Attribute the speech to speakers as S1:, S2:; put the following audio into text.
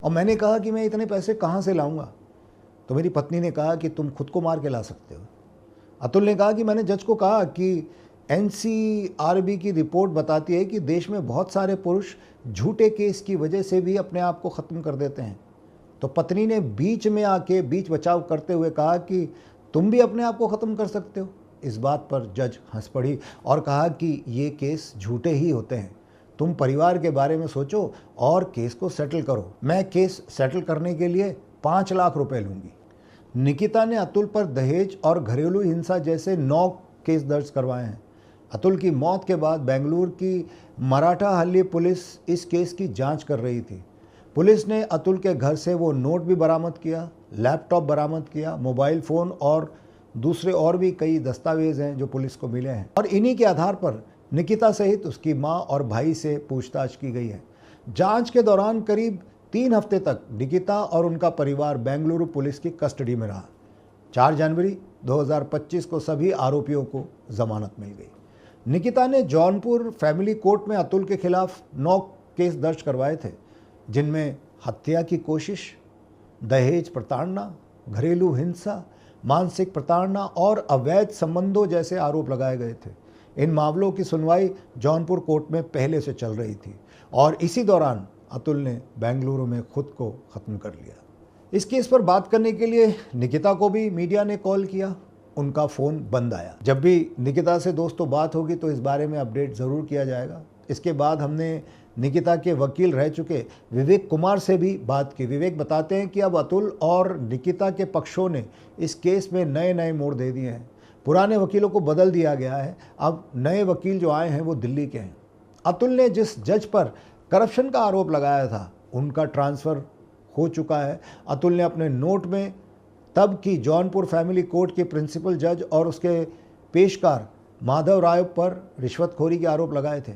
S1: और मैंने कहा कि मैं इतने पैसे कहाँ से लाऊंगा? तो मेरी पत्नी ने कहा कि तुम खुद को मार के ला सकते हो। अतुल ने कहा कि मैंने जज को कहा कि एनसीआरबी की रिपोर्ट बताती है कि देश में बहुत सारे पुरुष झूठे केस की वजह से भी अपने आप को ख़त्म कर देते हैं। तो पत्नी ने बीच में आके बीच बचाव करते हुए कहा कि तुम भी अपने आप को ख़त्म कर सकते हो। इस बात पर जज हंस पड़ी और कहा कि ये केस झूठे ही होते हैं, तुम परिवार के बारे में सोचो और केस को सेटल करो। मैं केस सेटल करने के लिए 5 लाख रुपए लूँगी। निकिता ने अतुल पर दहेज और घरेलू हिंसा जैसे 9 केस दर्ज करवाए हैं। अतुल की मौत के बाद बेंगलुरु की मराठाहल्ली पुलिस इस केस की जांच कर रही थी। पुलिस ने अतुल के घर से वो नोट भी बरामद किया, लैपटॉप बरामद किया, मोबाइल फ़ोन और दूसरे और भी कई दस्तावेज हैं जो पुलिस को मिले हैं। और इन्हीं के आधार पर निकिता सहित उसकी मां और भाई से पूछताछ की गई है। जांच के दौरान करीब 3 हफ्ते तक निकिता और उनका परिवार बेंगलुरु पुलिस की कस्टडी में रहा। 4 जनवरी 2025 को सभी आरोपियों को जमानत मिल गई। निकिता ने जौनपुर फैमिली कोर्ट में अतुल के खिलाफ 9 केस दर्ज करवाए थे, जिनमें हत्या की कोशिश, दहेज प्रताड़ना, घरेलू हिंसा, मानसिक प्रताड़ना और अवैध संबंधों जैसे आरोप लगाए गए थे। इन मामलों की सुनवाई जौनपुर कोर्ट में पहले से चल रही थी और इसी दौरान अतुल ने बेंगलुरु में खुद को ख़त्म कर लिया। इस केस पर बात करने के लिए निकिता को भी मीडिया ने कॉल किया, उनका फ़ोन बंद आया। जब भी निकिता से दोस्तों बात होगी तो इस बारे में अपडेट ज़रूर किया जाएगा। इसके बाद हमने निकिता के वकील रह चुके विवेक कुमार से भी बात की। विवेक बताते हैं कि अब अतुल और निकिता के पक्षों ने इस केस में नए नए मोड़ दे दिए हैं। पुराने वकीलों को बदल दिया गया है, अब नए वकील जो आए हैं वो दिल्ली के हैं। अतुल ने जिस जज पर करप्शन का आरोप लगाया था उनका ट्रांसफ़र हो चुका है। अतुल ने अपने नोट में तब की जौनपुर फैमिली कोर्ट के प्रिंसिपल जज और उसके पेशकार माधव राय पर रिश्वतखोरी के आरोप लगाए थे।